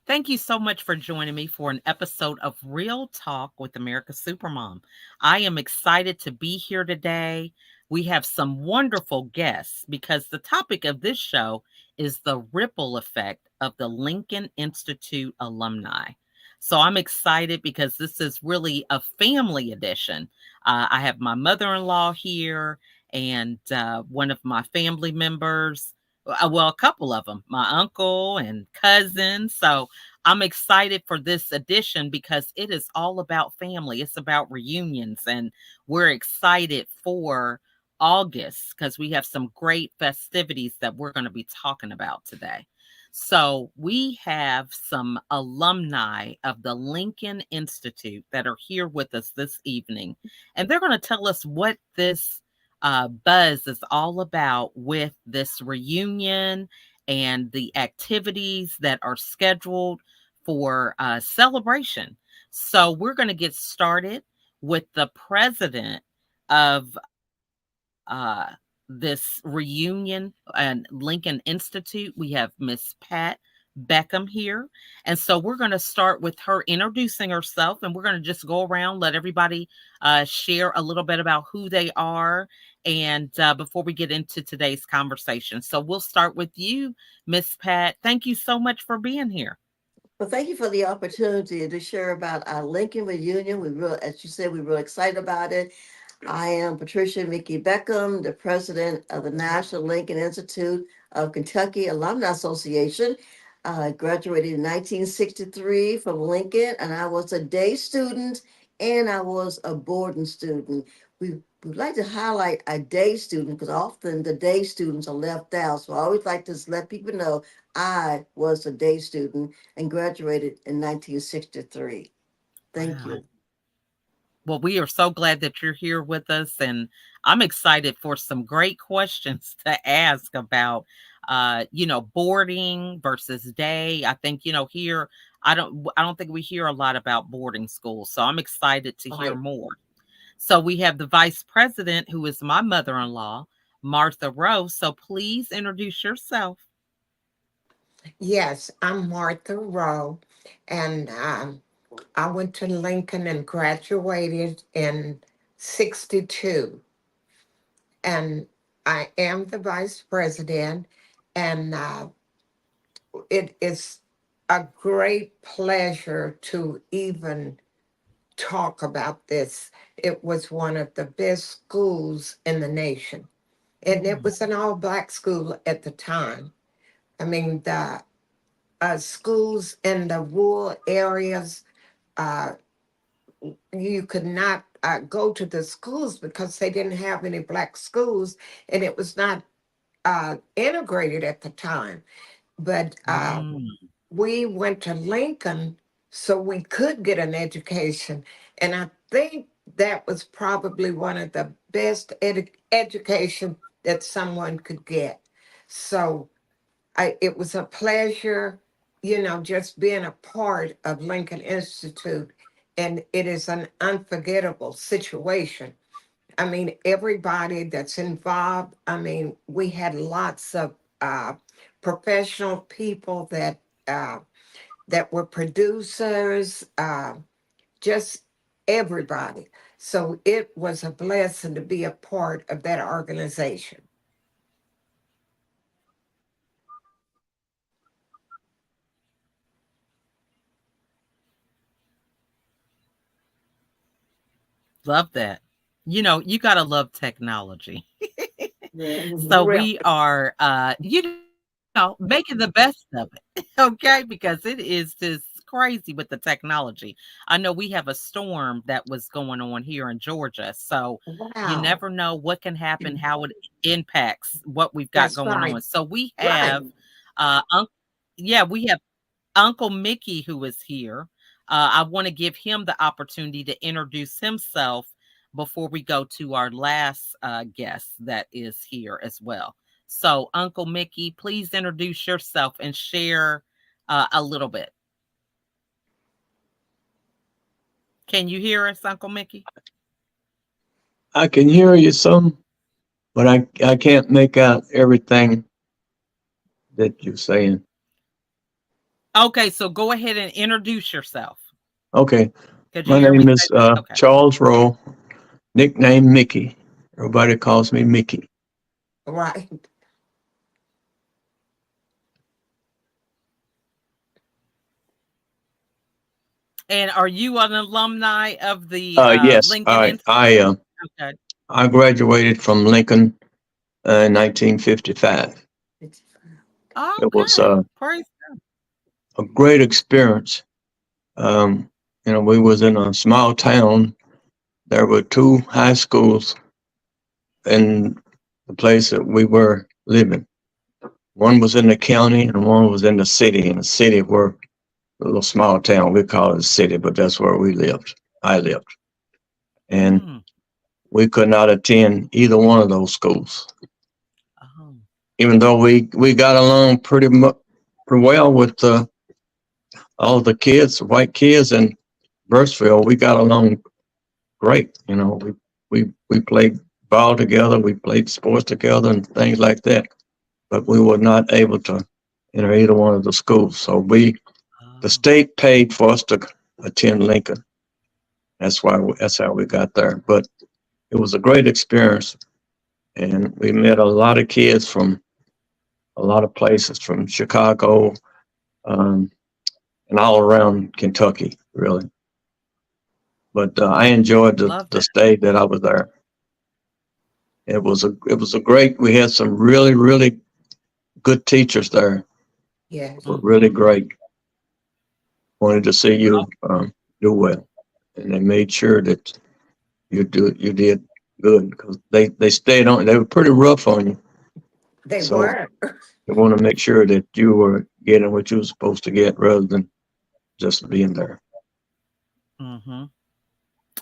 Thank you so much for joining me for an episode of Real Talk with America's Supermom. I am excited to be here today. We have some wonderful guests because the topic of this show is the ripple effect of the Lincoln Institute alumni. So I'm excited because this is really a family edition. I have my mother in law here and one of my family members. Well, a couple of them, my uncle and cousin. So I'm excited for this edition because it is all about family. It's about reunions, and we're excited for August because we have some great festivities that we're going to be talking about today. So, we have some alumni of the Lincoln Institute that are here with us this evening, and they're going to tell us what this buzz is all about with this reunion and the activities that are scheduled for celebration. So we're going to get started with the president of this reunion and Lincoln Institute. We have Miss Pat Beckham here. And so we're going to start with her introducing herself, and we're going to just go around, let everybody share a little bit about who they are. And before we get into today's conversation, so we'll start with you, Miss Pat. Thank you so much for being here. Well, thank you for the opportunity to share about our Lincoln reunion. As you said, we're real excited about it. I am Patricia Mickey Beckham, the president of the National Lincoln Institute of Kentucky Alumni Association. I graduated in 1963 from Lincoln, and I was a day student and I was a boarding student. We like to highlight a day student because often the day students are left out. So I always like to let people know I was a day student and graduated in 1963. Thank Wow. you. Well, we are so glad that you're here with us, and I'm excited for some great questions to ask about, boarding versus day. I think, here I don't think we hear a lot about boarding schools, so I'm excited to All hear right. more. So we have the vice president, who is my mother-in-law, Martha Rowe. So please introduce yourself. Yes, I'm Martha Rowe, and I went to Lincoln and graduated in 62. And I am the vice president, and it is a great pleasure to even talk about this. It was one of the best schools in the nation, and it Mm, was an all black school at the time. I mean, the schools in the rural areas, uh, you could not go to the schools because they didn't have any black schools, and it was not integrated at the time. But mm. we went to Lincoln so we could get an education, and I think that was probably one of the best education that someone could get. So it was a pleasure, just being a part of Lincoln Institute. And it is an unforgettable situation. I mean, everybody that's involved, I mean, we had lots of professional people that were producers, just everybody. So it was a blessing to be a part of that organization. Love that. You got to love technology. Yeah. So Real. we are, making the best of it, okay? Because it is just crazy with the technology. I know we have a storm that was going on here in Georgia, so you Wow. never know what can happen, how it impacts what we've got That's going right. on. So we Right. have, yeah, we have Uncle Mickey who is here. I want to give him the opportunity to introduce himself before we go to our last guest that is here as well. So, Uncle Mickey, please introduce yourself and share a little bit. Can you hear us, Uncle Mickey? I can hear you some, but I can't make out everything that you're saying. Okay, so go ahead and introduce yourself. Okay. Could you My hear me? name is Okay. Charles Rowe, nickname Mickey. Everybody calls me Mickey. Right. And are you an alumni of the Yes, Lincoln Institute? Okay. I graduated from Lincoln in 1955. It was Okay. Praise. a great experience. Um, we was in a small town. There were two high schools in the place that we were living. One was in the county and one was in the city. In the city were a little small town. We call it a city, but that's where we lived. I lived. And Mm. we could not attend either one of those schools. Oh. Even though we got along pretty well with all the kids, white kids in Burstville, we got along great. We played ball together, we played sports together, and things like that. But we were not able to enter either one of the schools. So the Oh. state paid for us to attend Lincoln. That's how we got there. But it was a great experience, and we met a lot of kids from a lot of places, from Chicago, um, and all around Kentucky, really. But I enjoyed Love the that. stay that I was there. It was a great. We had some really good teachers there. Yes. Were really Mhm. great. Wanted to see you do well, and they made sure that you did good because they stayed on. They were pretty rough on you, They so were. they want to make sure that you were getting what you were supposed to get rather than just being there. Mhm.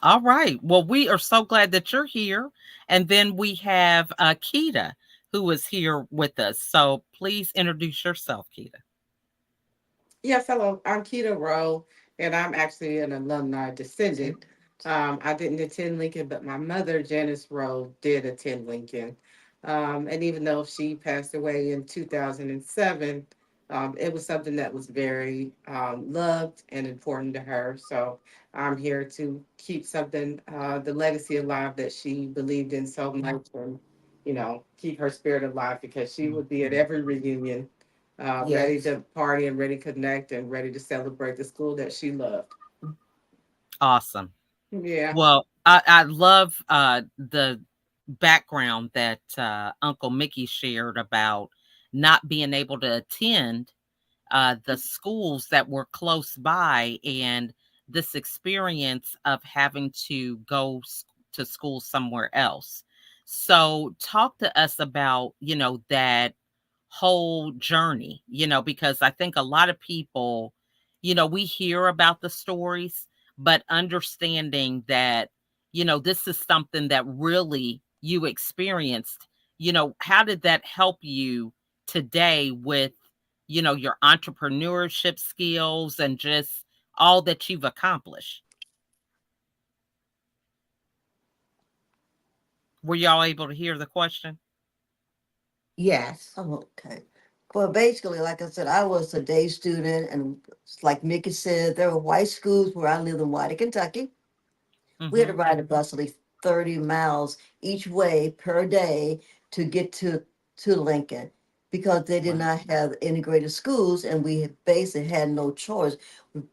All right. Well, we are so glad that you're here. And then we have Keita, who is here with us. So please introduce yourself, Keita. Yes, hello. I'm Keita Rowe, and I'm actually an alumni descendant. I didn't attend Lincoln, but my mother, Janice Rowe, did attend Lincoln. And even though she passed away in 2007, it was something that was very loved and important to her. So I'm here to keep something, the legacy alive that she believed in so much, and keep her spirit alive because she would be at Mhm. every reunion, ready Yes. to party and ready to connect and ready to celebrate the school that she loved. Awesome. Yeah. Well, I love the background that Uncle Mickey shared about not being able to attend the schools that were close by and this experience of having to go to school somewhere else. So, talk to us about, that whole journey, because I think a lot of people, we hear about the stories, but understanding that, this is something that really you experienced, how did that help you today with, your entrepreneurship skills and just all that you've accomplished? Were y'all able to hear the question? Yes. Oh, okay. Well, basically, like I said, I was a day student, and like Mickey said, there were white schools where I lived in White, Kentucky. We had to Mhm. ride a bus at least 30 miles each way per day to get to Lincoln because they did Wow. not have integrated schools, and we basically had no choice.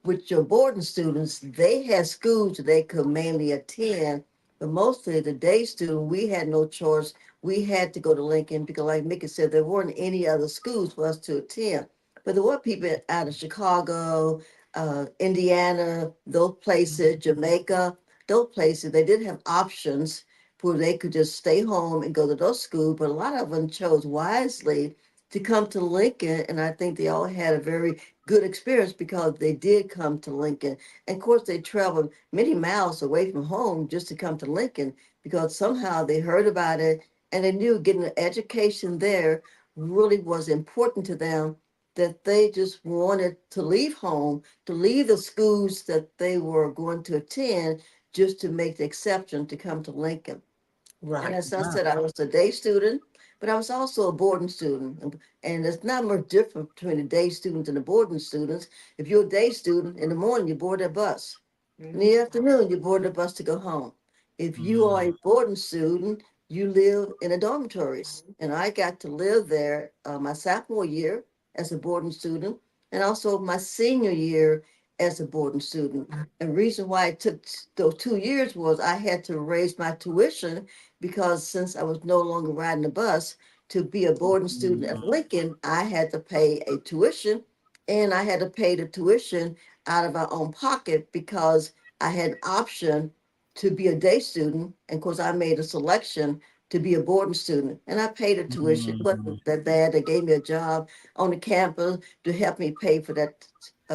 With your boarding students, they had schools that they could mainly attend, but mostly the day student, we had no choice. We had to go to Lincoln because, like Mickey said, there weren't any other schools for us to attend. But there were people out of Chicago, Indiana, those places, Jamaica, those places, they did have options where they could just stay home and go to those schools, but a lot of them chose wisely to come to Lincoln. And I think they all had a very good experience because they did come to Lincoln. And of course, they traveled many miles away from home just to come to Lincoln because somehow they heard about it and they knew getting an education there really was important to them, that they just wanted to leave home, to leave the schools that they were going to attend just to make the exception to come to Lincoln. And Right. as I Wow. said, I was a day student. but I was also a boarding student. And there's not much difference between the day students and the boarding students. If you're a day student, in the morning you board a bus. In the afternoon, you board a bus to go home. If you are a boarding student, you live in the dormitories. And I got to live there my sophomore year as a boarding student and also my senior year as a boarding student. And reason why it took those 2 years was I had to raise my tuition because since I was no longer riding the bus to be a boarding student at Lincoln, I had to pay a tuition and I had to pay the tuition out of my own pocket because I had an option to be a day student. And of course, I made a selection to be a boarding student. And I paid the tuition. It wasn't that bad. They gave me a job on the campus to help me pay for that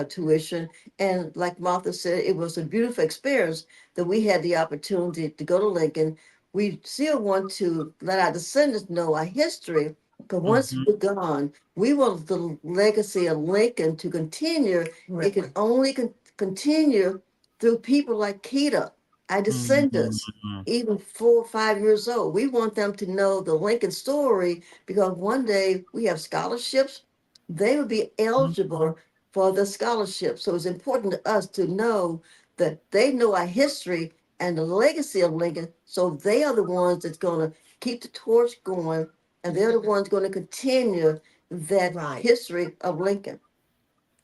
tuition. And like Martha said, it was a beautiful experience that we had the opportunity to go to Lincoln. We still want to let our descendants know our history. But once we're gone, we want the legacy of Lincoln to continue. It can only continue through people like Keita, our descendants, even 4 or 5 years old. We want them to know the Lincoln story because one day we have scholarships. They will be eligible for the scholarship. So it's important to us to know that they know our history and the legacy of Lincoln. So they are the ones that's going to keep the torch going, and they're the ones going to continue that history of Lincoln.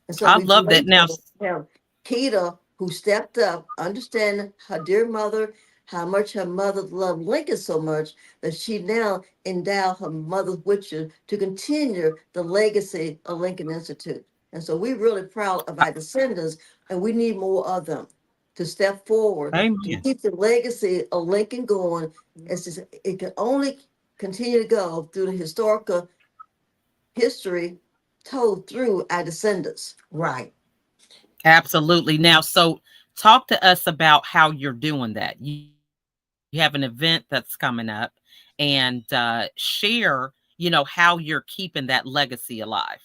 And so I we love that. Now, grateful to have Keita, who stepped up, understanding her dear mother, how much her mother loved Lincoln so much that she now endowed her mother's wishes to continue the legacy of Lincoln Institute. And so we're really proud of our descendants, and we need more of them to step forward to amen. keep the legacy of Lincoln going. It's just, it can only continue to go through the historical history told through our descendants. Right. Absolutely. Now, so talk to us about how you're doing that. You have an event that's coming up and share, how you're keeping that legacy alive.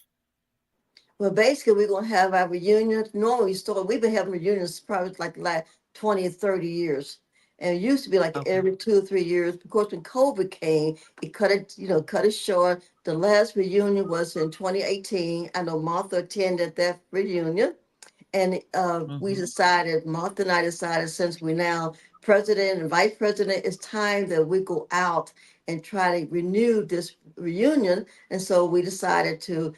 Well, basically, we're going to have our reunion. Normally, we've been having reunions probably like the last 20 or 30 years. And it used to be like Okay. every 2 or 3 years. Of course, when COVID came, it cut it short. The last reunion was in 2018. I know Martha attended that reunion. And we Mhm. decided, Martha and I decided, since we're now president and vice president, it's time that we go out and try to renew this reunion. And so we decided to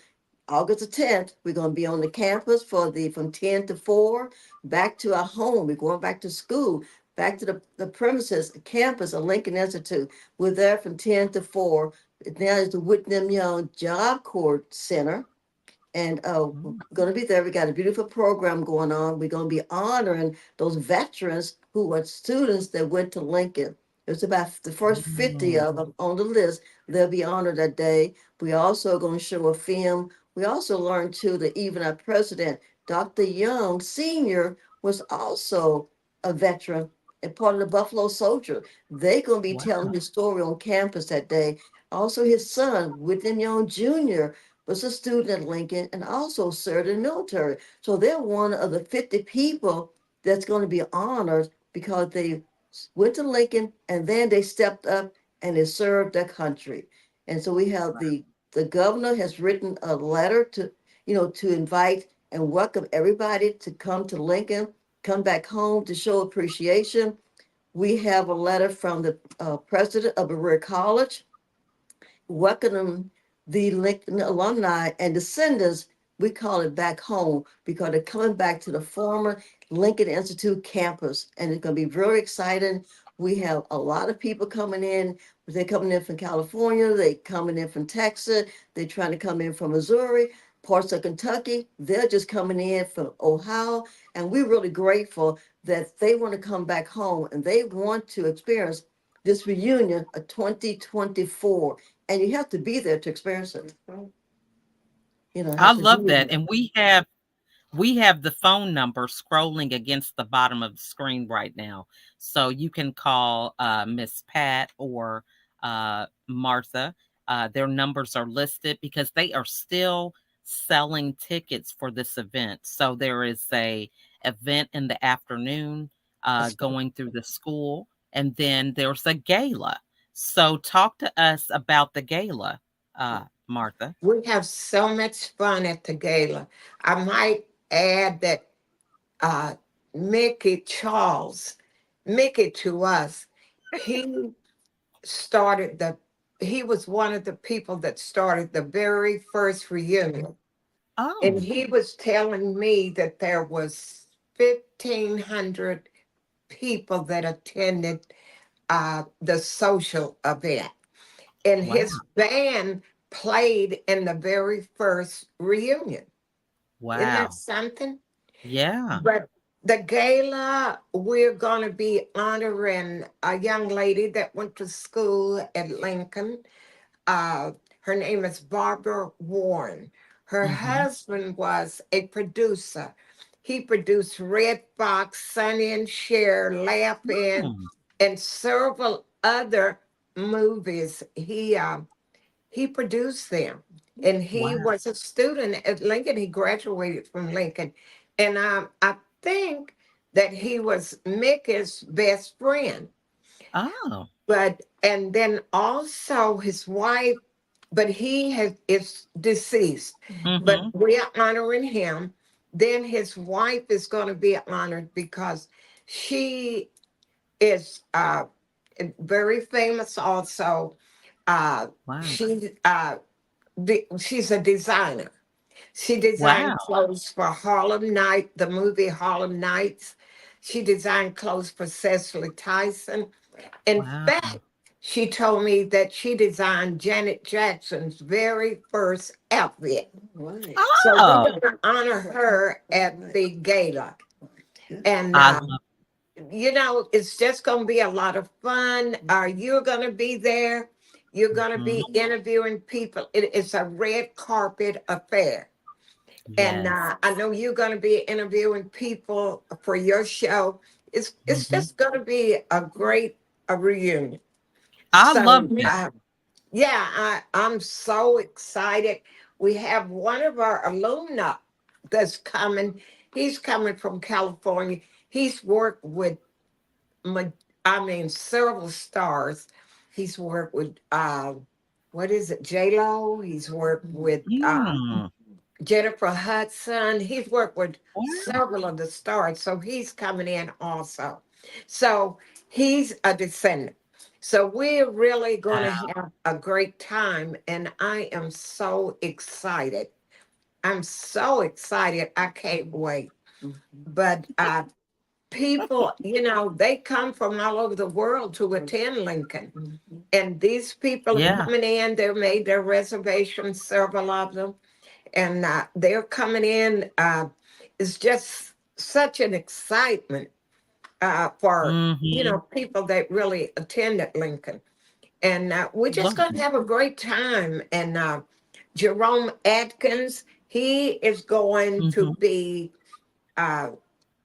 August the 10th, we're going to be on the campus from 10 to 4, back to our home. We're going back to school, back to the premises, campus of Lincoln Institute. We're there from 10 to 4. Now is the Whitney Young Job Corps Center. And we're going to be there. We got a beautiful program going on. We're going to be honoring those veterans who were students that went to Lincoln. It's about the first 50 of them on the list. They'll be honored that day. We also going to show a film. We also learned too that even our president, Dr. Young Sr., was also a veteran and part of the Buffalo Soldier. They're going to be Wow. telling his story on campus that day. Also, his son, Whitney Young Jr., was a student at Lincoln and also served in the military. So they're one of the 50 people that's going to be honored because they went to Lincoln and then they stepped up and they served their country. And so we have the governor has written a letter to invite and welcome everybody to come to Lincoln, come back home to show appreciation. We have a letter from the president of Berea College welcoming the Lincoln alumni and descendants. We call it back home because they're coming back to the former Lincoln Institute campus, and it's going to be very exciting. We have a lot of people coming in. They're coming in from California, they're coming in from Texas, they're trying to come in from Missouri, parts of Kentucky. They're just coming in from Ohio, and we're really grateful that they want to come back home and they want to experience this reunion of 2024, and you have to be there to experience it. I Have to love be that. there. And we have the phone number scrolling against the bottom of the screen right now. So you can call Miss Pat or Martha. Their numbers are listed because they are still selling tickets for this event. So there is a event in the afternoon going through the school, and then there's a gala So talk to us about the gala, Martha. We have so much fun at the gala. I might add that uh, Mickey Charles, Mickey to us, he started the, he was one of the people that started the very first reunion. And Oh, he was telling me that there was 1,500 people that attended the social event. And wow. his band played in the very first reunion. Isn't that Wow. something? Yeah. But the gala, we're going to be honoring a young lady that went to school at Lincoln. Uh, Her name is Barbara Warren. Her Mhm. husband was a producer. He produced Red Fox, Sonny and Cher, Laugh In, Mm. and several other movies. He produced them, and he Wow. was a student at Lincoln. He graduated from Lincoln, and I think that he was Mickey's best friend. Oh. But and then also his wife, but he has is deceased. But Mhm. we are honoring him. Then his wife is going to be honored because she is very famous also. Wow. She's a designer. She designed Wow. clothes for Harlem Night, the movie Harlem Nights. She designed clothes for Cecily Tyson. In Wow. fact, she told me that she designed Janet Jackson's very first outfit. Right. So we're Oh, going to honor her at the gala. And I love. it's just going to be a lot of fun. You're going to be there. You're going to be Mhm. interviewing people. It's a red carpet affair. And Yes. I know you're going to be interviewing people for your show. It's Mhm. just going to be a great a reunion. I love So it. yeah, I'm so excited. We have one of our alumni that's coming. He's coming from California. He's worked with ma- several stars. He's worked with what is it, J Lo? He's worked with Mm. Jennifer Hudson. He's worked with Wow. several of the stars, so he's coming in also. So he's a descendant. So we're really going to have a great time, and I am so excited. I'm so excited. I can't wait. But people, they come from all over the world to attend Lincoln. And these people are Yeah. coming in, they've made their reservations, several of them, and they're coming in. It's just such an excitement for Mhm. people that really attend at Lincoln, and we're just Love going to it. have a great time. And Jerome Atkins, he is going to Mhm. be uh,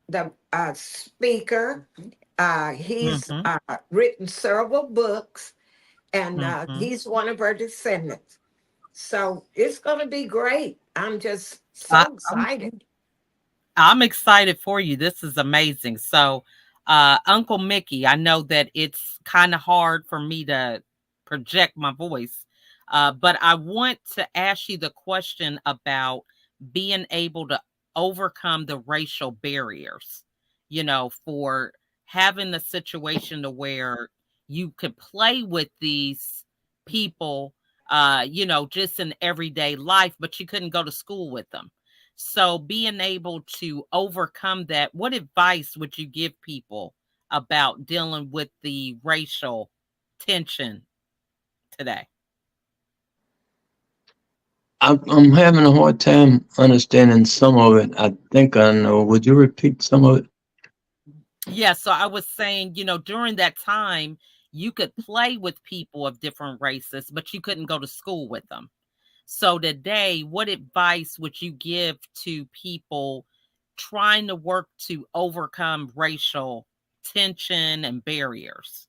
the speaker. He's Mhm. written several books, and Mhm. he's one of our descendants. So it's going to be great. I'm just I, so I'm excited. I'm excited for you. This is amazing. So, Uncle Mickey, I know that it's kind of hard for me to project my voice, but I want to ask you the question about being able to overcome the racial barriers, for having the situation to where you could play with these people, just in everyday life, but you couldn't go to school with them. So being able to overcome that, what advice would you give people about dealing with the racial tension today? I'm having a hard time understanding some of it. I think I know. Would you repeat some of it? Yeah, so I was saying, during that time, you could play with people of different races, but you couldn't go to school with them. So today, what advice would you give to people trying to work to overcome racial tension and barriers?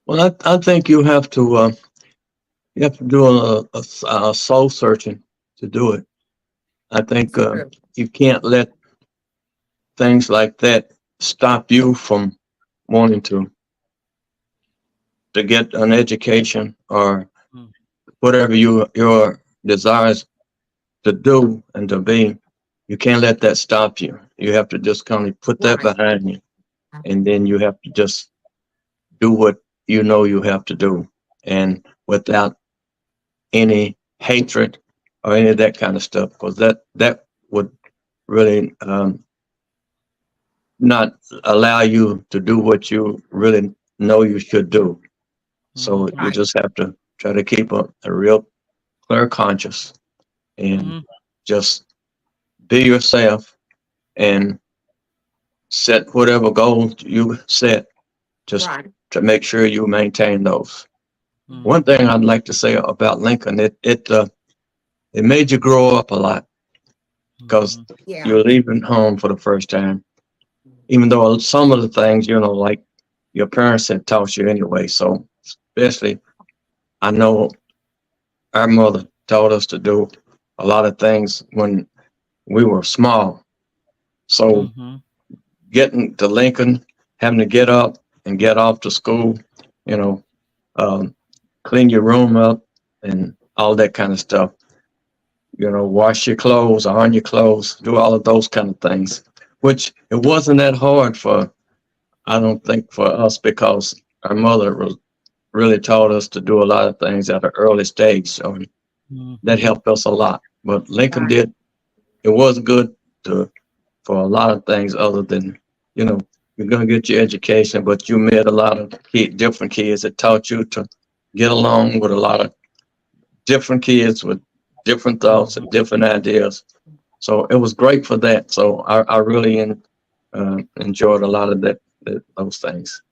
Well, I think you have to do a soul searching to do it. I think Sure. you can't let things like that stop you from wanting to. to get an education or Mm, whatever your desires to do and to be, you can't let that stop you. You have to just kind of put that Right. behind you, and then you mhm, have to just do what you know you have to do, and without any hatred or any of that kind of stuff, because that would really not allow you to do what you really know you should do. So you mhm, Right. just have to try to keep a real clear conscience and mhm, just be yourself and set whatever goals you set, just Right. to make sure you maintain those. One thing mhm, I'd like to say about Lincoln, it made you grow up a lot because mhm, Yeah. you're leaving home for the first time. Even though some of the things, like your parents had taught you anyway. So especially, I know our mother taught us to do a lot of things when we were small. So mhm, getting to Lincoln, having to get up and get off to school, you know, um, clean your room up and all that kind of stuff. Wash your clothes, iron your clothes, do all of those kind of things, which it wasn't that hard I don't think, for us because our mother really taught us to do a lot of things at an early stage. So that mhm, helped us a lot. But Lincoln Right. did, it was good for a lot of things other than, you know, you're going to get your education, but you met a lot of different kids that taught you to get along with a lot of different kids with different thoughts and mhm. different ideas. So it was great for that. So I really enjoyed a lot of those things.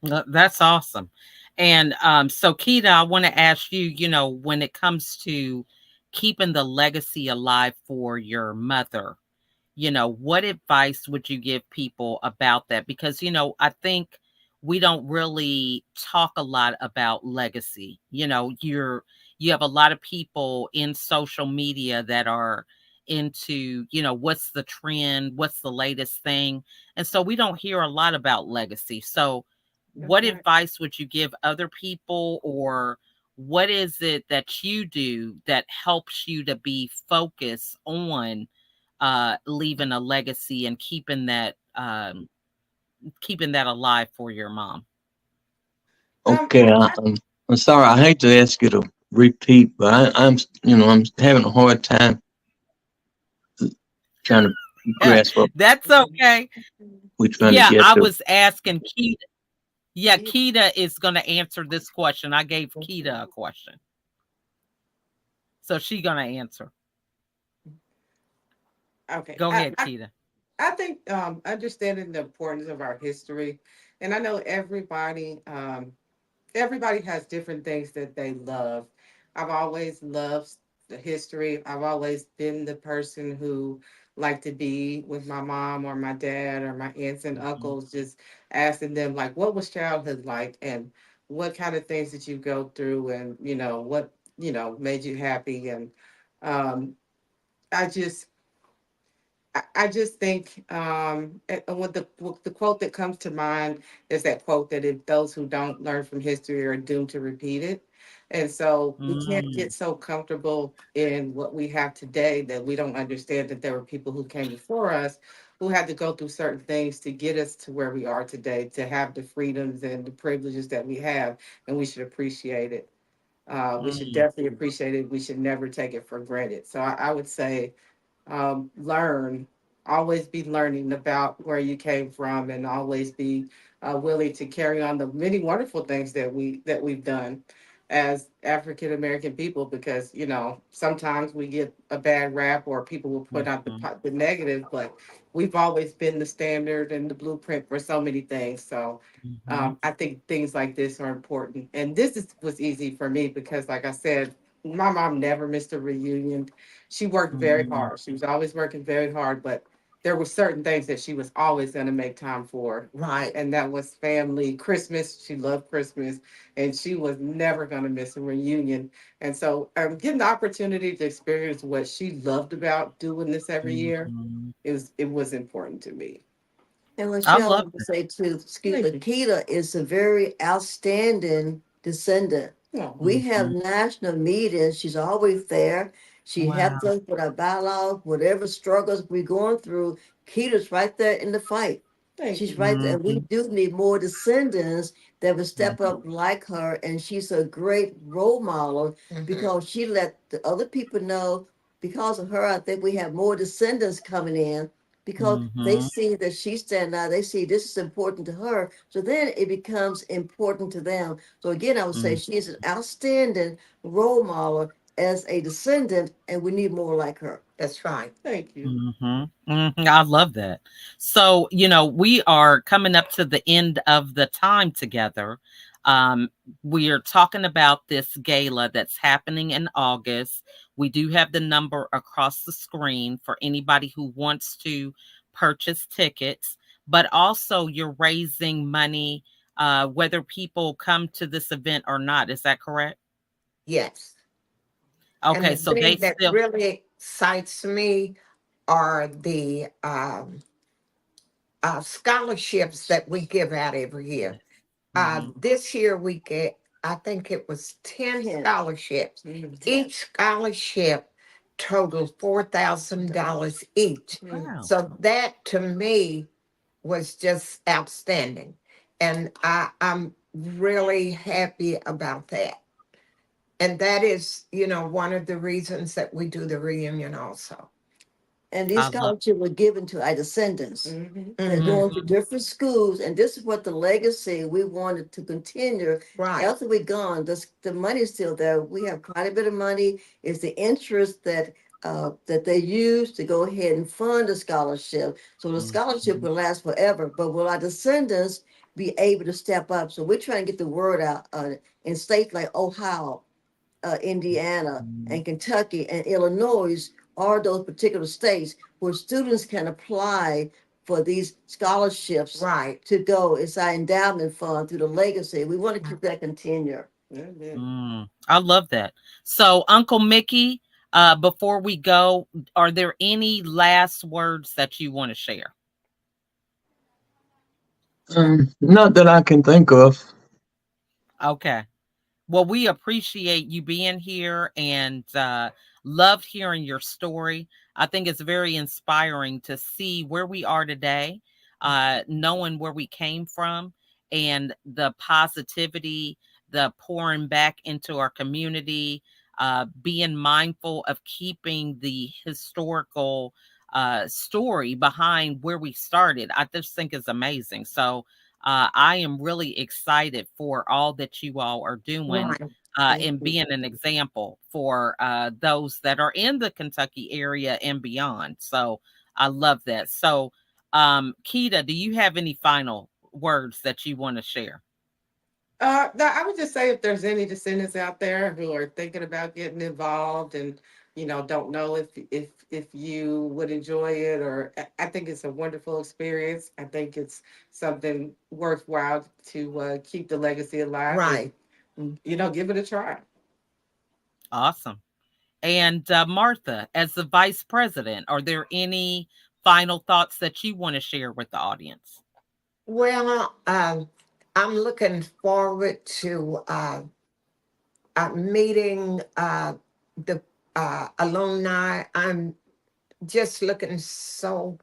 That's awesome. And so, Keita, I want to ask you, when it comes to keeping the legacy alive for your mother, what advice would you give people about that? Because, I think we don't really talk a lot about legacy. You have a lot of people in social media that are into, what's the trend, what's the latest thing. And so we don't hear a lot about legacy. So what Right. advice would you give other people, or what is it that you do that helps you to be focused on leaving a legacy and keeping that alive for your mom? Um, Okay, I, I'm sorry. I hate to ask you to repeat, but I'm having a hard time trying to grasp what That's okay. we're trying to Yeah, get I to. was asking Keita. Yeah, Keita is going to answer this question. I gave Keita a question, so she's going to answer. okay. Go ahead, Keita. I think understanding the importance of our history, and I know everybody has different things that they love. I've always loved the history. I've always been the person who liked to be with my mom or my dad or my aunts and Mhm, uncles, just asking them like, what was childhood like, and what kind of things did you go through, and what made you happy, and um, I just I just think, and what the quote that comes to mind is that quote that if those who don't learn from history are doomed to repeat it. And so we can't mm, get so comfortable in what we have today that we don't understand that there were people who came before us who had to go through certain things to get us to where we are today, to have the freedoms and the privileges that we have, and we should appreciate it. We should mm, definitely appreciate it. We should never take it for granted. So I would say learn, always be learning about where you came from, and always be willing to carry on the many wonderful things that we've done as African American people, because sometimes we get a bad rap, or people will put out the mhm, the negative, but we've always been the standard and the blueprint for so many things. So mhm, I think things like this are important, and was easy for me because, like I said, my mom never missed a reunion. She worked very mm, hard. She was always working very hard, but there were certain things that she was always going to make time for. Right. And that was family, Christmas. She loved Christmas, and she was never going to miss a reunion. And so, getting the opportunity to experience what she loved about doing this every year, mhm. it was important to me. And I Michelle, I love want to that. say too, excuse me, Thank you. Keita is a very outstanding descendant. Oh, We have Mhm. national meetings. She's always there. She helps Wow. us with our bylaws, whatever struggles we're going through. Keita's right there in the fight. thank She's you. right there. We Mhm. do need more descendants that will step Mhm. up like her. And she's a great role model Mhm. because she let the other people know. Because of her, I think we have more descendants coming in because they Mhm. see that she's standing out. They see this is important to her. So then it becomes important to them. So again, I would say Mm. she is an outstanding role model as a descendant, and we need more like her. That's right. Thank you. Mhm. Mhm. I love that. So, we are coming up to the end of the time together. Um, we are talking about this gala that's happening in August. We do have the number across the screen for anybody who wants to purchase tickets, but also you're raising money whether people come to this event or not. Is that correct? Yes. And Okay, the so they thing that still. really excites me are the scholarships that we give out every year. Mhm. This year we get, I think it was 10 10. scholarships. Mm, Each scholarship totals $4,000 each. mm. Wow. So that to me was just outstanding. And I'm really happy about that. And that is, one of the reasons that we do the reunion also. And these I love. scholarships were given to our descendants. Mm-hmm. They're Hmm. going to Mhm. different schools, and this is what the legacy we wanted to continue. Right, After we're gone, the money's still there. We have quite a bit of money. It's the interest that they use to go ahead and fund the scholarship. So the scholarship Mhm. will last forever. But will our descendants be able to step up? So we're trying to get the word out in states like Ohio, Indiana, Mhm. and Kentucky and Illinois are those particular states where students can apply for these scholarships right. to go. It's our endowment fund through the legacy. We want to keep that continue. Amen. I love that. So, Uncle Mickey, before we go, are there any last words that you want to share? Not that I can think of. Okay. Well, we appreciate you being here and loved hearing your story. I think it's very inspiring to see where we are today, knowing where we came from and the positivity, the pouring back into our community, being mindful of keeping the historical story behind where we started. I just think is amazing. So, I am really excited for all that you all are doing Right. Thank and you. being an example for those that are in the Kentucky area and beyond. So I love that. So, Keita, do you have any final words that you want to share? No, I would just say if there's any descendants out there who are thinking about getting involved and don't know if you would enjoy it, or I think it's a wonderful experience. I think it's something worthwhile to keep the legacy alive and Right. give it a try. Awesome. And Martha, as the vice president, are there any final thoughts that you want to share with the audience? Well, I'm looking forward to meeting the alumni. I'm just looking so,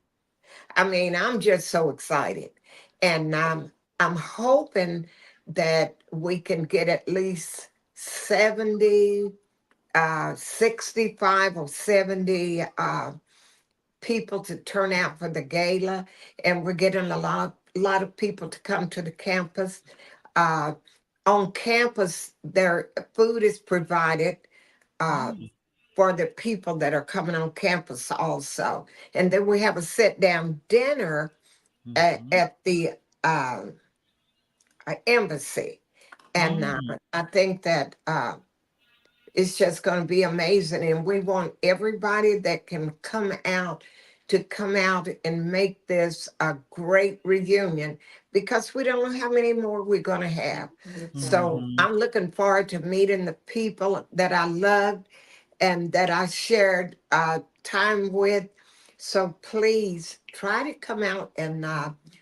I mean, I'm just so excited. And I'm hoping that we can get at least 70, 65 or 70 people to turn out for the gala. And we're getting a lot of people to come to the campus. Uh, on campus, their food is provided uh, Mm, for the people that are coming on campus also. And then we have a sit down dinner mhm, at the uh, embassy. And mm, I think that it's just going to be amazing. And we want everybody that can come out to come out and make this a great reunion because we don't know how many more we're going to have. So mhm. I'm looking forward to meeting the people that I loved and that I shared time with. So please try to come out and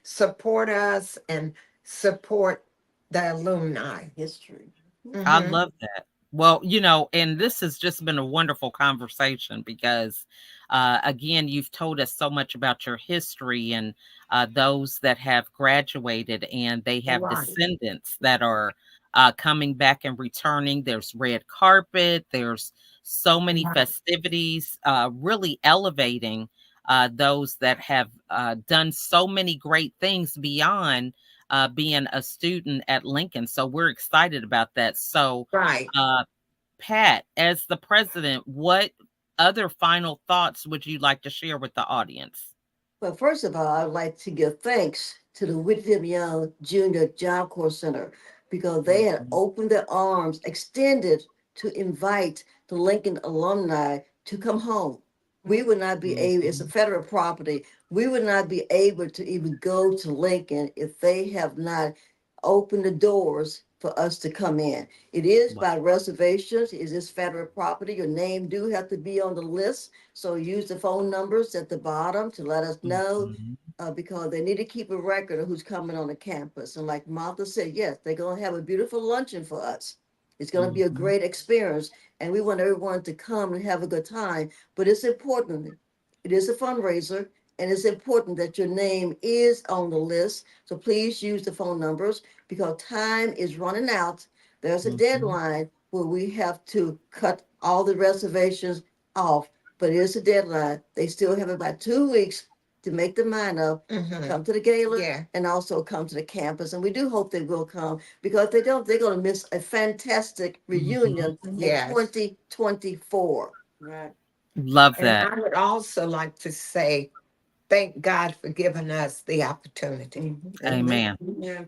support us and support the alumni. History. I Hmm. love that. Well, and this has just been a wonderful conversation because, again, you've told us so much about your history and those that have graduated and they have Right, descendants that are coming back and returning. There's red carpet, there's so many right, festivities, really elevating those that have done so many great things beyond being a student at Lincoln. So we're excited about that. So, right. uh, Pat, as the president, what other final thoughts would you like to share with the audience? Well, first of all, I'd like to give thanks to the Whitfield Young Junior Job Corps Center because they had Mhm. opened their arms, extended to invite the Lincoln alumni to come home. We would not be able, it's a Mhm. federal property, we would not be able to even go to Lincoln if they have not opened the doors for us to come in. It is Wow. by reservations, it is federal property. Your name do have to be on the list. So use the phone numbers at the bottom to let us know Mhm. because they need to keep a record of who's coming on the campus. And like Martha said, yes, they're going to have a beautiful luncheon for us. It's going to be a Mhm. great experience, and we want everyone to come and have a good time. But it's important, it is a fundraiser, and it's important that your name is on the list. So please use the phone numbers because time is running out. There's a Mhm. deadline where we have to cut all the reservations off, but here's the deadline. They still have about 2 weeks to make their mind up, Hmm. come to the gala, Yeah, and also come to the campus. And we do hope they will come because if they don't, they're going to miss a fantastic Mhm. reunion in yes. 2024. Right. Love And that. I would also like to say thank God for giving us the opportunity. Amen. Amen. Yeah.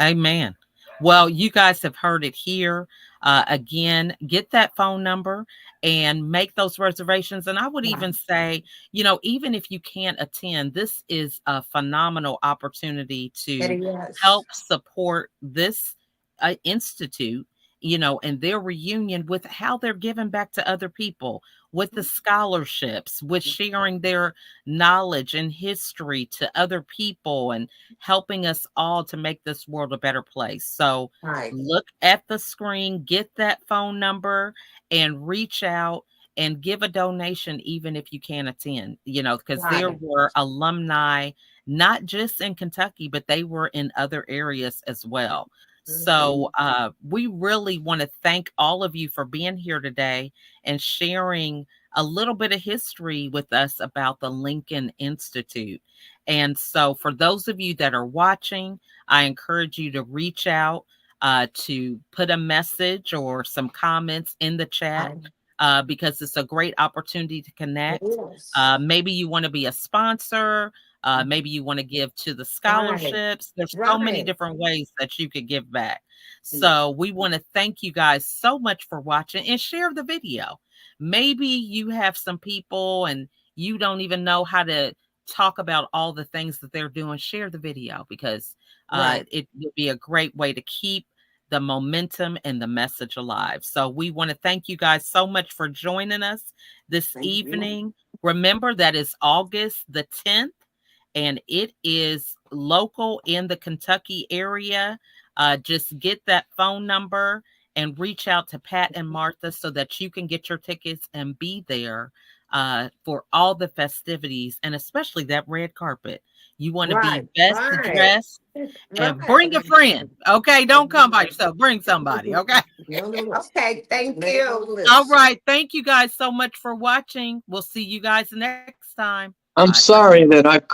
Amen. Well, you guys have heard it here. Again, get that phone number and make those reservations. And I would Right. even say, even if you can't attend, this is a phenomenal opportunity It to is. help support this institute, and their reunion with how they're giving back to other people, with the scholarships, with sharing their knowledge and history to other people and helping us all to make this world a better place. So Right, look at the screen, get that phone number, and reach out and give a donation, even if you can't attend, because there right, were alumni, not just in Kentucky, but they were in other areas as well. Mhm. So we really want to thank all of you for being here today and sharing a little bit of history with us about the Lincoln Institute. And so, for those of you that are watching, I encourage you to reach out to put a message or some comments in the chat right. because it's a great opportunity to It connect. is. Maybe you want to be a sponsor. Maybe you want to give to the Right, scholarships. There's so many right, different ways that you could give back. Yeah. So we want to thank you guys so much for watching and share the video. Maybe you have some people and you don't even know how to talk about all the things that they're doing. Share the video because right. it will be a great way to keep the momentum and the message alive. So we want to thank you guys so much for joining us this Thank you. evening. Remember that is August the 10th and it is local in the Kentucky area. Just get that phone number and reach out to Pat and Martha so that you can get your tickets and be there for all the festivities and especially that red carpet. You want to Right, be best right, dressed and right. bring a friend. Okay. Don't come by yourself. Bring somebody. Okay. You're on the list. Okay, thank Name on the you. All list. right. Thank you guys so much for watching. We'll see you guys next time. Bye I'm for now. sorry that I couldn't